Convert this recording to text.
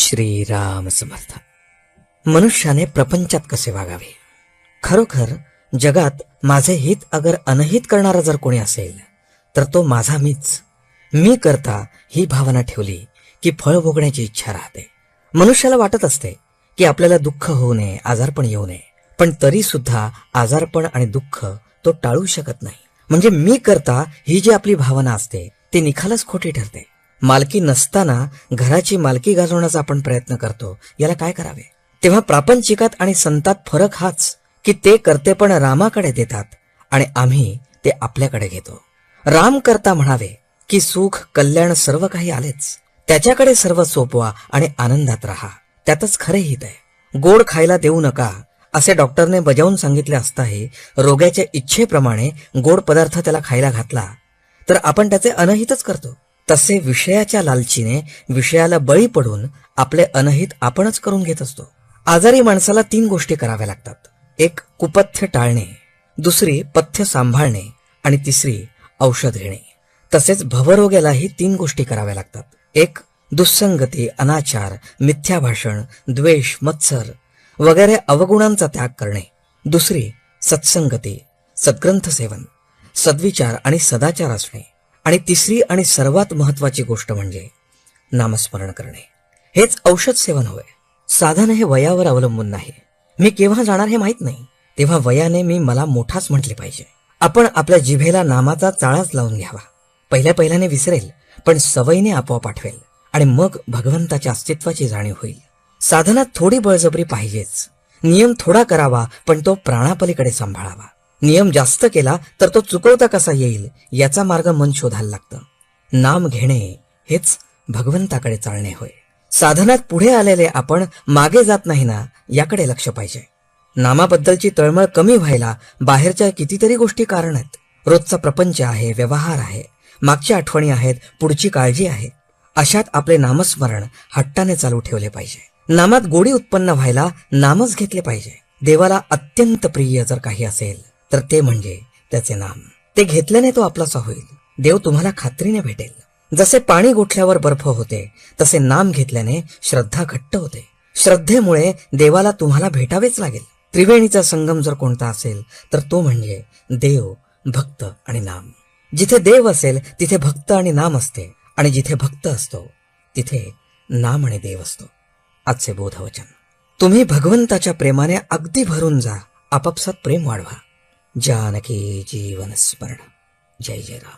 श्रीराम समर्थ. मनुष्याने प्रपंचात कसे वागावे? खरोखर जगात माझे हित अगर अनहित करणारा जर कोणी असेल तर तो माझा मीच. मी करता ही भावना ठेवली की फळ भोगण्याची इच्छा राहते. मनुष्याला वाटत असते की आपल्याला दुःख होऊ नये, आजारपण येऊ नये, पण तरी सुद्धा आजारपण आणि दुःख तो टाळू शकत नाही. म्हणजे मी करता ही जी आपली भावना असते ती निखालच खोटी ठरते. मालकी नसताना घराची मालकी गाजवण्याचा आपण प्रयत्न करतो, याला काय करावे? तेव्हा प्रापंचिकात आणि संतात फरक हाच की ते कर्तेपण रामाकडे देतात आणि आम्ही ते आपल्याकडे घेतो. राम करता म्हणावे की सुख कल्याण सर्व काही आलेच, त्याच्याकडे सर्व सोपवा आणि आनंदात राहा, त्यातच खरे हित आहे. गोड खायला देऊ नका असे डॉक्टरने बजावून सांगितले असताही रोग्याच्या इच्छेप्रमाणे गोड पदार्थ त्याला खायला घातला तर आपण त्याचे अनहितच करतो. तसे विषयाच्या लालचीने विषयाला बळी पडून आपले अनहित आपणच करून घेत असतो. आजारी माणसाला 3 गोष्टी कराव्या लागतात. एक, कुपथ्य टाळणे, दुसरी पथ्य सांभाळणे आणि तिसरी औषध घेणे. तसेच भवरोग्यालाही 3 गोष्टी कराव्या लागतात. एक, दुस्संगती, अनाचार, मिथ्या भाषण, द्वेष, मत्सर वगैरे अवगुणांचा त्याग करणे. दुसरी, सत्संगती, सद्ग्रंथ सेवन, सद्विचार आणि सदाचार असणे. आणि तिसरी आणि सर्वात महत्वाची गोष्ट म्हणजे नामस्मरण करणे. हेच औषध सेवन होय. साधन हे वयावर अवलंबून नाही. मी केव्हा जाणार हे माहित नाही, तेव्हा वयाने मी मला मोठाच म्हटले पाहिजे. आपण आपल्या जिभेला नामाचा चाळाच लावून घ्यावा. पहिल्याने विसरेल, पण सवयीने आपोआप आठवेल आणि मग भगवंताच्या अस्तित्वाची जाणीव होईल. साधनात थोडी बळजबरी पाहिजेच. नियम थोडा करावा, पण तो प्राणापलीकडे सांभाळावा. नियम जास्त केला तर तो चुकवता कसा येईल याचा मार्ग मन शोधायला लागतं. नाम घेणे हेच भगवंताकडे चालणे होय. साधनात पुढे आलेले आपण मागे जात नाही ना, याकडे लक्ष पाहिजे. नामाबद्दलची तळमळ कमी व्हायला बाहेरच्या कितीतरी गोष्टी कारण आहेत. रोजचा प्रपंच आहे, व्यवहार आहे, मागच्या आठवणी आहेत, पुढची काळजी आहे. अशात आपले नामस्मरण हट्टाने चालू ठेवले पाहिजे. नामात गोडी उत्पन्न व्हायला नामच घेतले पाहिजे. देवाला अत्यंत प्रिय जर काही असेल तर ते म्हणजे त्याचे नाम. ते घेतल्याने तो आपलासा होईल. देव तुम्हाला खात्रीने भेटेल. जसे पाणी गोठल्यावर बर्फ होते तसे नाम घेतल्याने श्रद्धा घट्ट होते. श्रद्धेमुळे देवाला तुम्हाला भेटावेच लागेल. त्रिवेणीचा संगम जर कोणता असेल तर तो म्हणजे देव, भक्त आणि नाम. जिथे देव असेल तिथे भक्त आणि नाम असते, आणि जिथे भक्त असतो तिथे नाम आणि देव असतो. आजचे बोधवचन: तुम्ही भगवंताच्या प्रेमाने अगदी भरून जा, आपापसात प्रेम वाढवा. जानकी जीवन स्मरण. जय जय राम.